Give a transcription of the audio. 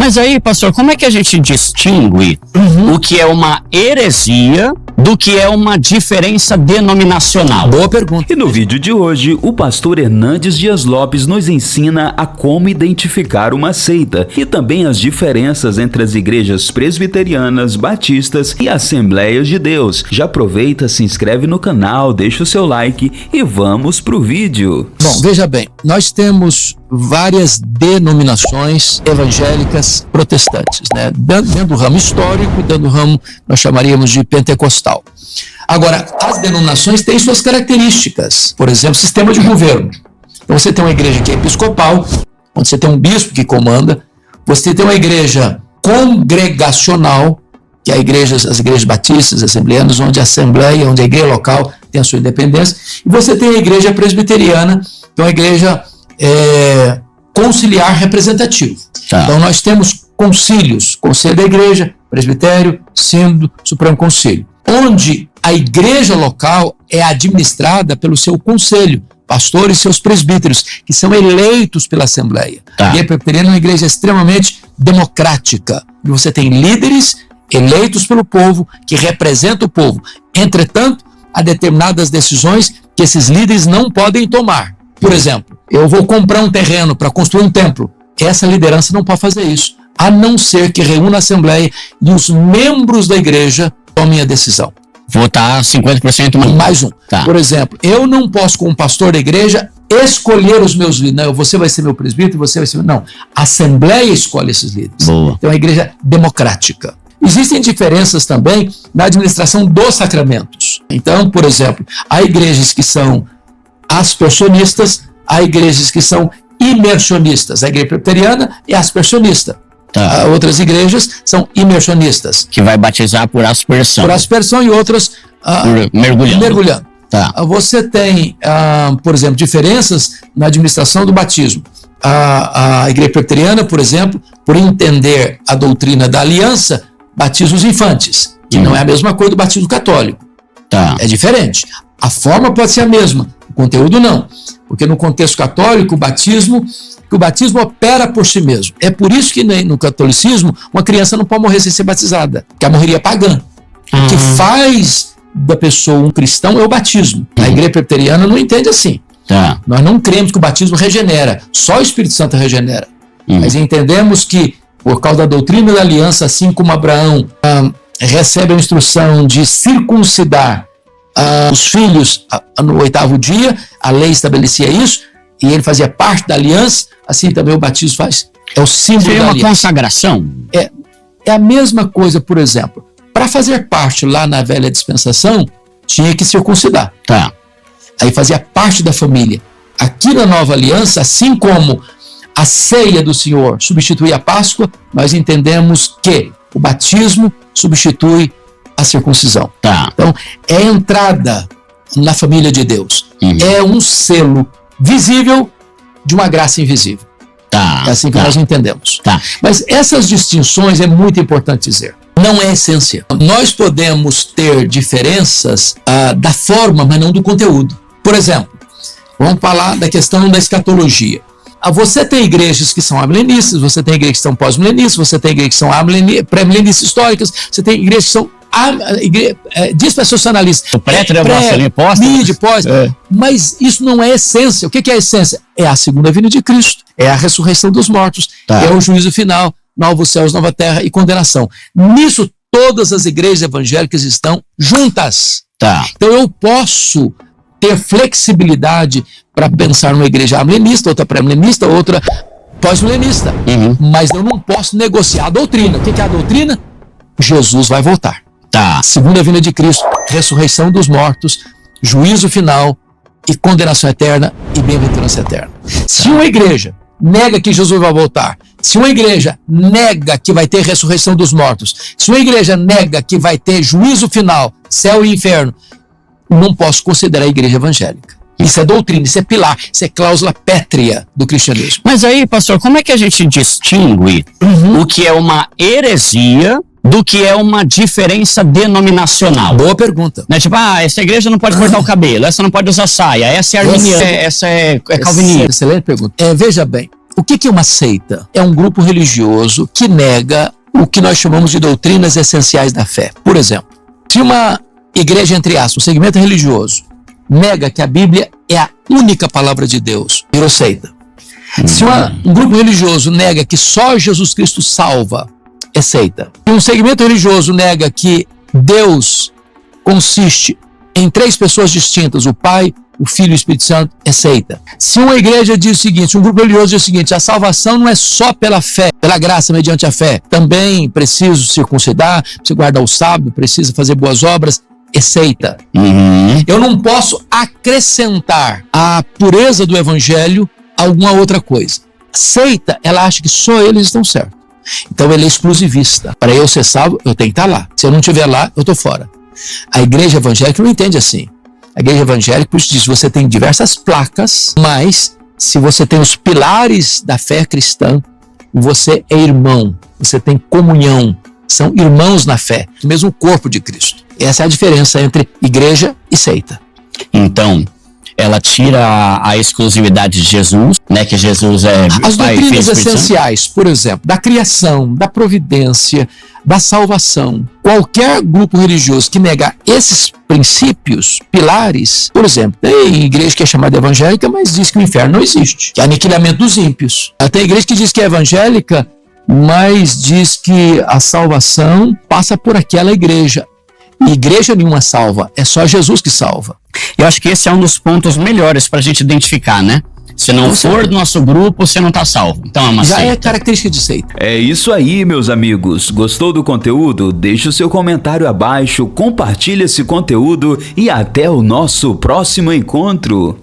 Mas aí, pastor, como é que a gente distingue o que é uma heresia do que é uma diferença denominacional? Boa pergunta. E no vídeo de hoje, o pastor Hernandes Dias Lopes nos ensina a como identificar uma seita e também as diferenças entre as igrejas presbiterianas, batistas e Assembleias de Deus. Já aproveita, se inscreve no canal, deixa o seu like e vamos pro vídeo. Bom, veja bem, nós temos várias denominações evangélicas protestantes, né? Dentro do ramo histórico, dentro do ramo nós chamaríamos de pentecostal. Agora, as denominações têm suas características, por exemplo, sistema de governo. Então você tem uma igreja que é episcopal, onde você tem um bispo que comanda, você tem uma igreja congregacional, que é as igrejas batistas, assembleanas, onde a assembleia, onde a igreja local tem a sua independência, e você tem a igreja presbiteriana, que é uma igreja conciliar representativo. Tá. Então nós temos concílios, conselho da igreja, presbitério, sínodo, supremo concílio, onde a igreja local é administrada pelo seu conselho, pastores e seus presbíteros, que são eleitos pela assembleia. Tá. A igreja presbiteriana é uma igreja extremamente democrática, e você tem líderes eleitos pelo povo, que representam o povo. Entretanto, há determinadas decisões que esses líderes não podem tomar. Por exemplo, eu vou comprar um terreno para construir um templo. Essa liderança não pode fazer isso, a não ser que reúna a assembleia e os membros da igreja tomem a decisão. Votar 50% Mais um. Tá. Por exemplo, eu não posso, como pastor da igreja, escolher os meus líderes. Não, você vai ser meu presbítero, você vai ser... Não, a assembleia escolhe esses líderes. Boa. Então é uma igreja democrática. Existem diferenças também na administração dos sacramentos. Então, por exemplo, há igrejas que são aspersionistas, há igrejas que são imersionistas. A igreja presbiteriana é aspersionista. Tá. Outras igrejas são imersionistas. Que vai batizar por aspersão. Por aspersão e outras Por mergulhando. Tá. Você tem, por exemplo, diferenças na administração do batismo. A igreja presbiteriana, por exemplo, por entender a doutrina da aliança, batiza os infantes, que não é a mesma coisa do batismo católico. Tá. É diferente. A forma pode ser a mesma, o conteúdo não. Porque no contexto católico, o batismo opera por si mesmo. É por isso que no catolicismo, uma criança não pode morrer sem ser batizada, que ela morreria pagã. O que faz da pessoa um cristão é o batismo. A igreja presbiteriana não entende assim. Tá. Nós não cremos que o batismo regenera, só o Espírito Santo regenera. Mas entendemos que, por causa da doutrina da aliança, assim como Abraão recebe a instrução de circuncidar os filhos no 8º dia, a lei estabelecia isso, e ele fazia parte da aliança, assim também o batismo faz. É o símbolo Seria da uma aliança. consagração? É a mesma coisa, por exemplo, para fazer parte lá na velha dispensação, tinha que circuncidar. Tá. Aí fazia parte da família. Aqui na nova aliança, assim como a ceia do Senhor substitui a Páscoa, nós entendemos que o batismo substitui a circuncisão. Tá. Então, é a entrada na família de Deus. É um selo visível de uma graça invisível. Tá. É assim que nós entendemos. Tá. Mas essas distinções é muito importante dizer. Não é essência. Nós podemos ter diferenças da forma, mas não do conteúdo. Por exemplo, vamos falar da questão da escatologia. Você tem igrejas que são amilenistas, você tem igrejas que são pós-milenistas, você tem igrejas que são pré-milenistas históricas, você tem igrejas que são dispensacionalistas. O pré-tribulacionista, pós. Mas isso não é essência. O que é a essência? É a segunda vinda de Cristo, é a ressurreição dos mortos, Tá. é o juízo final, novos céus, nova terra e condenação. Nisso, todas as igrejas evangélicas estão juntas. Tá. Então eu posso ter flexibilidade para pensar numa igreja amilenista, outra pré-milenista, outra pós-milenista. Mas eu não posso negociar a doutrina. O que é a doutrina? Jesus vai voltar. Tá. Segunda vinda de Cristo, ressurreição dos mortos, juízo final e condenação eterna e bem-aventurança eterna. Se uma igreja nega que Jesus vai voltar, se uma igreja nega que vai ter ressurreição dos mortos, se uma igreja nega que vai ter juízo final, céu e inferno, não posso considerar a igreja evangélica. Isso é doutrina, isso é pilar, isso é cláusula pétrea do cristianismo. Mas aí, pastor, como é que a gente distingue o que é uma heresia do que é uma diferença denominacional? Boa pergunta. Né? Tipo, essa igreja não pode cortar o cabelo, essa não pode usar saia, essa é arminiana, essa é calvinista. Excelente pergunta. Veja bem, O que é uma seita? É um grupo religioso que nega o que nós chamamos de doutrinas essenciais da fé. Por exemplo, se uma igreja, entre aspas, um segmento religioso, nega que a Bíblia é a única palavra de Deus, virou seita. Se um grupo religioso nega que só Jesus Cristo salva, é seita. Se um segmento religioso nega que Deus consiste em 3 pessoas distintas, o Pai, o Filho e o Espírito Santo, é seita. Se uma igreja diz o seguinte, um grupo religioso diz o seguinte, a salvação não é só pela fé, pela graça mediante a fé, também preciso circuncidar, preciso guardar o sábado, preciso fazer boas obras, é seita. Eu não posso acrescentar à pureza do evangelho alguma outra coisa. Seita, ela acha que só eles estão certos. Então ele é exclusivista. Para eu ser salvo, eu tenho que estar lá. Se eu não estiver lá, eu estou fora. A igreja evangélica não entende assim. A igreja evangélica, por isso diz, você tem diversas placas, mas se você tem os pilares da fé cristã, você é irmão, você tem comunhão, são irmãos na fé, do mesmo corpo de Cristo. Essa é a diferença entre igreja e seita. Então, ela tira a exclusividade de Jesus, né? Que Jesus é as Pai, doutrinas Filho, essenciais, por exemplo, da criação, da providência, da salvação. Qualquer grupo religioso que negar esses princípios, pilares, por exemplo, tem igreja que é chamada evangélica, mas diz que o inferno não existe, que é aniquilamento dos ímpios. Tem igreja que diz que é evangélica, mas diz que a salvação passa por aquela igreja. Igreja nenhuma salva, é só Jesus que salva. Eu acho que esse é um dos pontos melhores para a gente identificar, né? Se não for do nosso grupo, você não está salvo. Então é uma Já seita. é característica de seita. É isso aí, meus amigos. Gostou do conteúdo? Deixe o seu comentário abaixo, compartilhe esse conteúdo e até o nosso próximo encontro.